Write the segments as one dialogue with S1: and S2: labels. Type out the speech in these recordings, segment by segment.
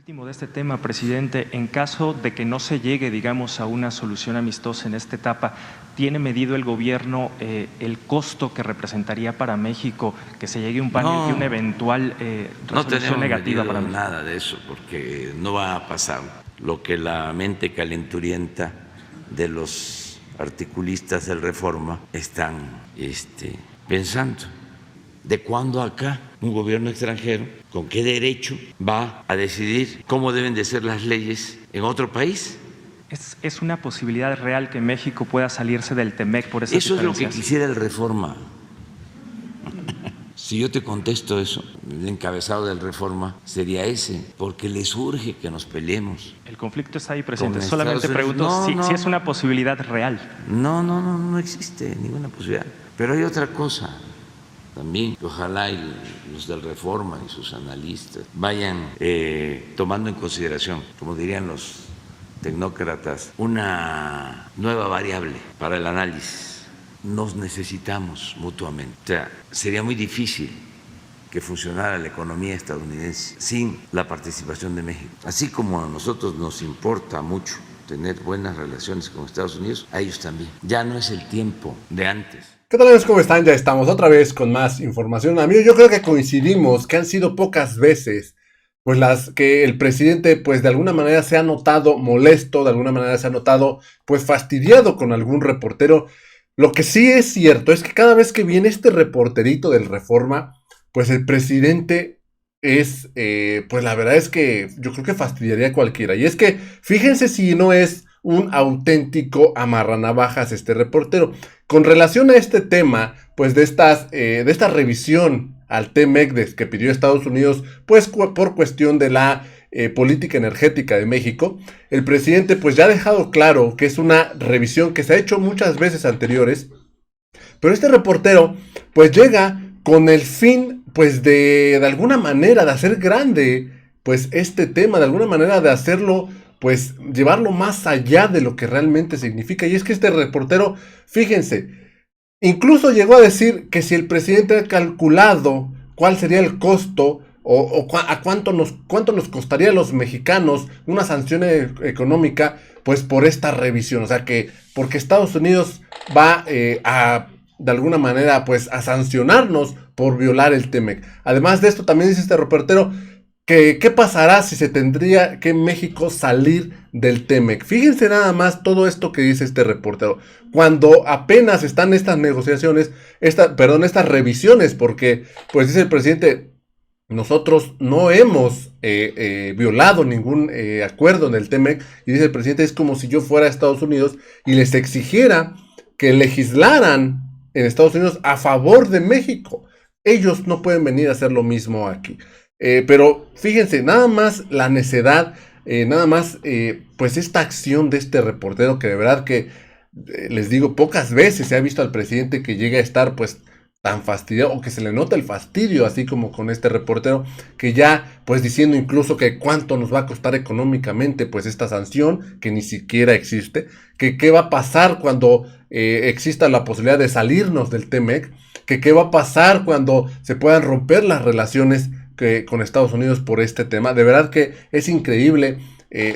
S1: Último de este tema, presidente, en caso de que no se llegue, digamos, a una solución amistosa en esta etapa, ¿tiene medido el gobierno el costo que representaría para México que se llegue a un panel y una eventual resolución negativa para México?
S2: No tenemos nada de eso, porque no va a pasar lo que la mente calenturienta de los articulistas del Reforma están pensando. ¿De cuándo acá un gobierno extranjero, con qué derecho va a decidir cómo deben de ser las leyes en otro país?
S1: ¿Es una posibilidad real que México pueda salirse del TEMEC por esas
S2: Eso es lo que
S1: diferencias?
S2: quisiera el Reforma. Si yo te contesto eso, el encabezado del Reforma sería ese, porque les urge que nos peleemos.
S1: El conflicto está ahí, presidente.
S2: Con
S1: Solamente
S2: Estados Unidos.
S1: pregunto
S2: No,
S1: si es una posibilidad real.
S2: No existe ninguna posibilidad. Pero hay otra cosa también, que ojalá los del Reforma y sus analistas vayan tomando en consideración, como dirían los tecnócratas, una nueva variable para el análisis. Nos necesitamos mutuamente. O sea, sería muy difícil que funcionara la economía estadounidense sin la participación de México. Así como a nosotros nos importa mucho tener buenas relaciones con Estados Unidos, a ellos también. Ya no es el tiempo de antes.
S3: ¿Qué tal amigos? ¿Cómo están? Ya estamos otra vez con más información. Amigos, yo creo que coincidimos que han sido pocas veces pues las que el presidente pues de alguna manera se ha notado molesto, de alguna manera se ha notado pues fastidiado con algún reportero. Lo que sí es cierto es que cada vez que viene este reporterito del Reforma, pues el presidente es, pues la verdad es que yo creo que fastidiaría a cualquiera. Y es que fíjense si no es un auténtico amarranavajas este reportero. Con relación a este tema, pues de esta revisión al TMEC que pidió Estados Unidos, pues por cuestión de la política energética de México, el presidente pues ya ha dejado claro que es una revisión que se ha hecho muchas veces anteriores, pero este reportero pues llega con el fin pues de alguna manera de hacer grande pues este tema, de alguna manera de hacerlo pues llevarlo más allá de lo que realmente significa. Y es que este reportero, fíjense, incluso llegó a decir que si el presidente ha calculado cuál sería el costo a cuánto nos costaría a los mexicanos una sanción económica, pues por esta revisión. O sea que porque Estados Unidos va de alguna manera pues a sancionarnos por violar el TEMEC. Además de esto también dice este reportero que qué pasará si se tendría que México salir del TEMEC. Fíjense nada más todo esto que dice este reportero. Cuando apenas están estas negociaciones, estas revisiones, porque pues dice el presidente, nosotros no hemos violado ningún acuerdo en el TEMEC, y dice el presidente, es como si yo fuera a Estados Unidos y les exigiera que legislaran en Estados Unidos a favor de México. Ellos no pueden venir a hacer lo mismo aquí. Pero fíjense, nada más la necedad, pues esta acción de este reportero que de verdad que, les digo, pocas veces se ha visto al presidente que llegue a estar pues tan fastidiado, o que se le nota el fastidio, así como con este reportero, que ya pues diciendo incluso que cuánto nos va a costar económicamente pues esta sanción, que ni siquiera existe, que qué va a pasar cuando exista la posibilidad de salirnos del TEMEC, que qué va a pasar cuando se puedan romper las relaciones con Estados Unidos por este tema. De verdad que es increíble.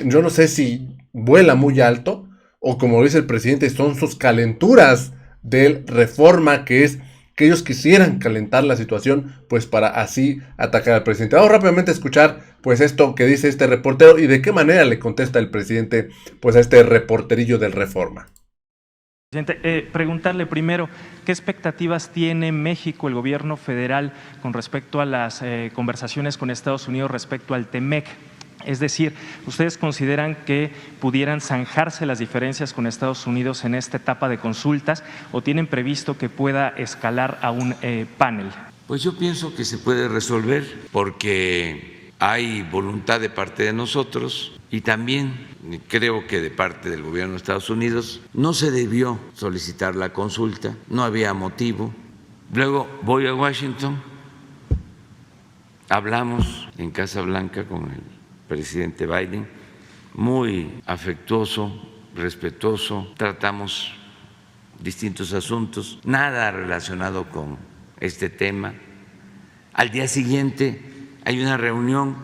S3: Yo no sé si vuela muy alto o, como dice el presidente, son sus calenturas del Reforma, que es que ellos quisieran calentar la situación pues para así atacar al presidente. Vamos rápidamente a escuchar pues esto que dice este reportero y de qué manera le contesta el presidente pues a este reporterillo del Reforma.
S1: Presidente, preguntarle primero, ¿qué expectativas tiene México, el gobierno federal, con respecto a las conversaciones con Estados Unidos respecto al TEMEC? Es decir, ¿ustedes consideran que pudieran zanjarse las diferencias con Estados Unidos en esta etapa de consultas o tienen previsto que pueda escalar a un panel?
S2: Pues yo pienso que se puede resolver porque hay voluntad de parte de nosotros y también creo que de parte del gobierno de Estados Unidos no se debió solicitar la consulta, no había motivo. Luego voy a Washington, hablamos en Casa Blanca con el presidente Biden, muy afectuoso, respetuoso, tratamos distintos asuntos, nada relacionado con este tema. Al día siguiente hay una reunión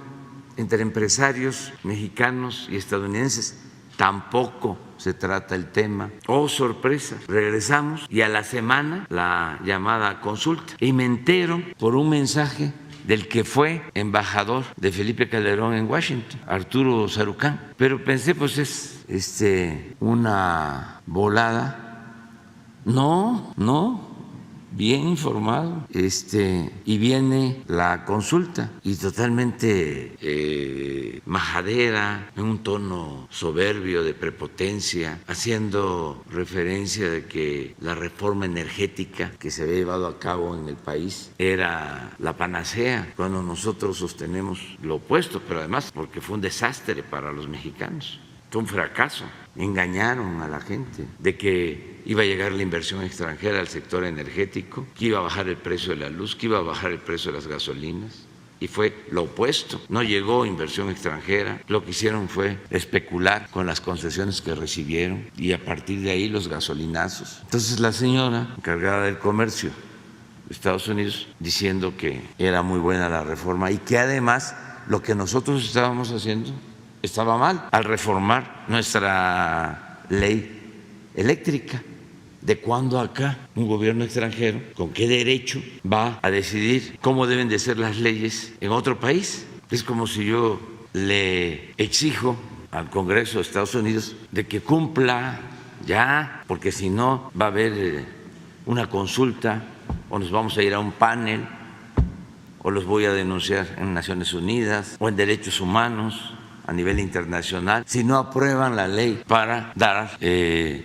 S2: entre empresarios mexicanos y estadounidenses. Tampoco se trata el tema. Oh, sorpresa, regresamos y a la semana la llamada consulta. Y me entero por un mensaje del que fue embajador de Felipe Calderón en Washington, Arturo Sarucán. Pero pensé, pues es una volada. No, bien informado, y viene la consulta y totalmente majadera, en un tono soberbio de prepotencia, haciendo referencia de que la reforma energética que se había llevado a cabo en el país era la panacea, cuando nosotros sostenemos lo opuesto, pero además porque fue un desastre para los mexicanos. Fue un fracaso. Engañaron a la gente de que iba a llegar la inversión extranjera al sector energético, que iba a bajar el precio de la luz, que iba a bajar el precio de las gasolinas. Y fue lo opuesto. No llegó inversión extranjera. Lo que hicieron fue especular con las concesiones que recibieron y a partir de ahí los gasolinazos. Entonces la señora encargada del comercio de Estados Unidos diciendo que era muy buena la reforma y que además lo que nosotros estábamos haciendo estaba mal al reformar nuestra ley eléctrica. ¿De cuándo acá un gobierno extranjero, con qué derecho va a decidir cómo deben de ser las leyes en otro país? Es como si yo le exijo al Congreso de Estados Unidos de que cumpla ya, porque si no va a haber una consulta o nos vamos a ir a un panel o los voy a denunciar en Naciones Unidas o en Derechos Humanos a nivel internacional, si no aprueban la ley para dar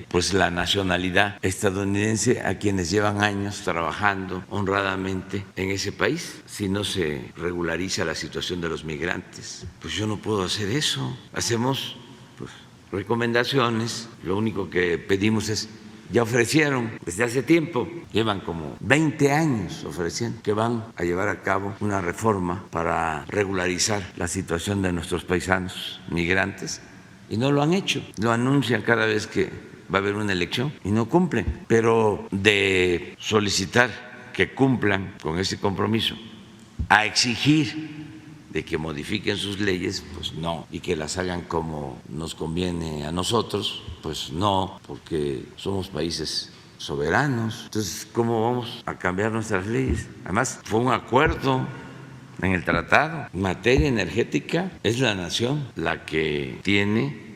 S2: pues la nacionalidad estadounidense a quienes llevan años trabajando honradamente en ese país, si no se regulariza la situación de los migrantes. Pues yo no puedo hacer eso. Hacemos pues recomendaciones, lo único que pedimos es, ya ofrecieron desde hace tiempo, llevan como 20 años ofreciendo que van a llevar a cabo una reforma para regularizar la situación de nuestros paisanos migrantes y no lo han hecho. Lo anuncian cada vez que va a haber una elección y no cumplen. Pero de solicitar que cumplan con ese compromiso a exigir de que modifiquen sus leyes, pues no, y que las hagan como nos conviene a nosotros, pues no, porque somos países soberanos. Entonces, ¿cómo vamos a cambiar nuestras leyes? Además, fue un acuerdo en el tratado. En materia energética, es la nación la que tiene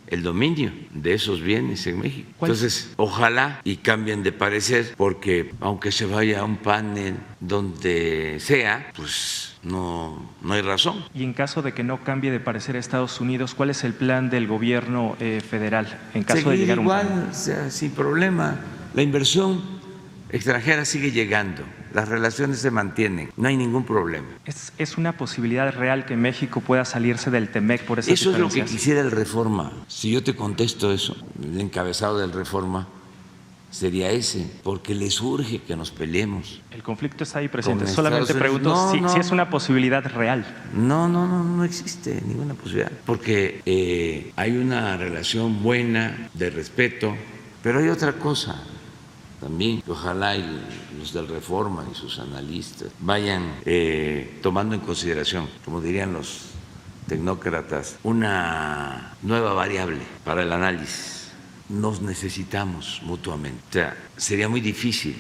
S2: el dominio de esos bienes en México. Entonces, ojalá y cambien de parecer, porque aunque se vaya a un panel donde sea, pues no hay razón.
S1: Y en caso de que no cambie de parecer Estados Unidos, ¿cuál es el plan del gobierno federal en caso
S2: Seguir
S1: de llegar a un
S2: igual,
S1: panel?
S2: o sea, sin problema. La inversión extranjera sigue llegando. Las relaciones se mantienen, no hay ningún problema.
S1: ¿Es una posibilidad real que México pueda salirse del TEMEC por esas
S2: Eso es lo que
S1: diferencias?
S2: quisiera el Reforma. Si yo te contesto eso, el encabezado del Reforma sería ese, porque les urge que nos peleemos.
S1: El conflicto está ahí presente.
S2: Con
S1: Solamente
S2: Estados Unidos.
S1: pregunto
S2: No.
S1: si es una posibilidad real.
S2: No existe ninguna posibilidad, porque hay una relación buena de respeto, pero hay otra cosa también, que ojalá y los del Reforma y sus analistas vayan tomando en consideración, como dirían los tecnócratas, una nueva variable para el análisis. Nos necesitamos mutuamente. O sea, sería muy difícil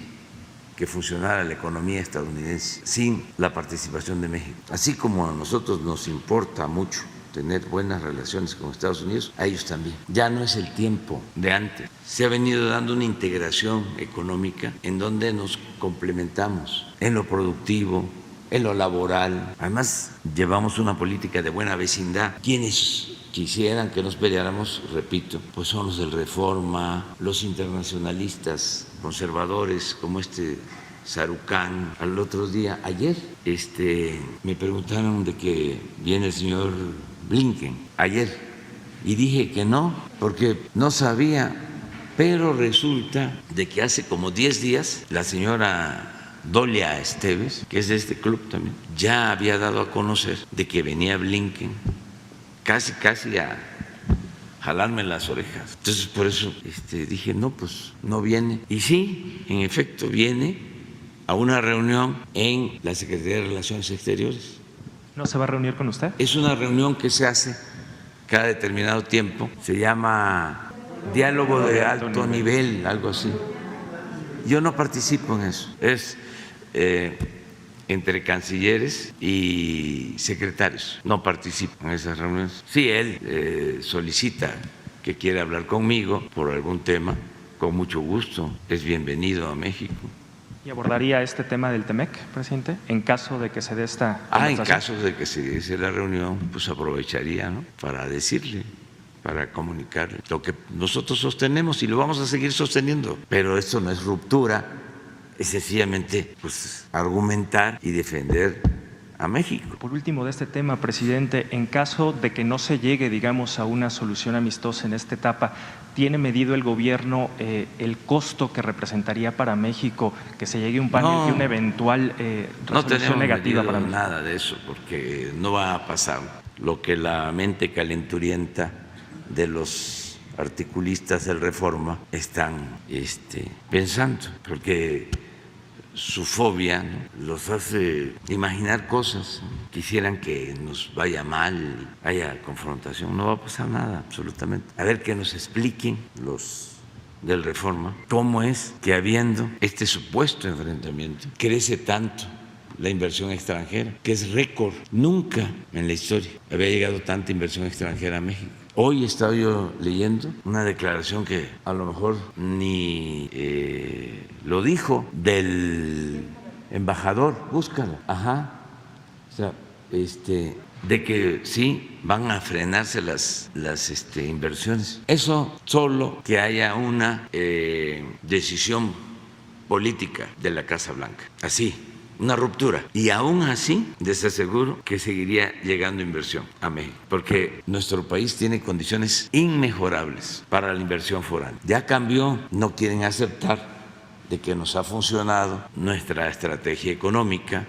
S2: que funcionara la economía estadounidense sin la participación de México. Así como a nosotros nos importa mucho tener buenas relaciones con Estados Unidos, a ellos también. Ya no es el tiempo de antes. Se ha venido dando una integración económica en donde nos complementamos en lo productivo, en lo laboral. Además, llevamos una política de buena vecindad. Quienes quisieran que nos peleáramos, repito, pues son los del Reforma, los internacionalistas conservadores como Sarucán. Al otro día, ayer, me preguntaron de que viene el señor Blinken, ayer, y dije que no, porque no sabía, pero resulta de que hace como 10 días la señora Dolia Esteves, que es de este club también, ya había dado a conocer de que venía Blinken, casi a jalarme las orejas. Entonces, por eso dije, no, pues no viene. Y sí, en efecto, viene a una reunión en la Secretaría de Relaciones Exteriores
S1: ¿No se va a reunir con usted?
S2: Es una reunión que se hace cada determinado tiempo, se llama diálogo de alto nivel, algo así. Yo no participo en eso, es entre cancilleres y secretarios, no participo en esas reuniones. Si él solicita que quiere hablar conmigo por algún tema, con mucho gusto, es bienvenido a México.
S1: ¿Y abordaría este tema del TEMEC, presidente, en caso de que se dé esta conversación?
S2: En caso de que se diese la reunión, pues aprovecharía, ¿no?, para decirle, para comunicarle lo que nosotros sostenemos y lo vamos a seguir sosteniendo. Pero esto no es ruptura, es sencillamente pues argumentar y defender a México.
S1: Por último, de este tema, presidente, en caso de que no se llegue, digamos, a una solución amistosa en esta etapa, ¿tiene medido el gobierno el costo que representaría para México que se llegue a un panel y una eventual resolución negativa para México?
S2: No tenemos nada de eso, porque no va a pasar lo que la mente calenturienta de los articulistas del Reforma están pensando, porque su fobia, ¿no?, los hace imaginar cosas, ¿no? Quisieran que nos vaya mal, haya confrontación. No va a pasar nada, absolutamente. A ver, que nos expliquen los del Reforma cómo es que, habiendo este supuesto enfrentamiento, crece tanto la inversión extranjera, que es récord. Nunca en la historia había llegado tanta inversión extranjera a México. Hoy estaba yo leyendo una declaración que a lo mejor ni lo dijo, del embajador, búscalo, o sea, de que sí van a frenarse las inversiones. Eso solo que haya una decisión política de la Casa Blanca, así, una ruptura. Y aún así, les aseguro que seguiría llegando inversión a México, porque nuestro país tiene condiciones inmejorables para la inversión foránea. Ya cambió, no quieren aceptar de que nos ha funcionado nuestra estrategia económica,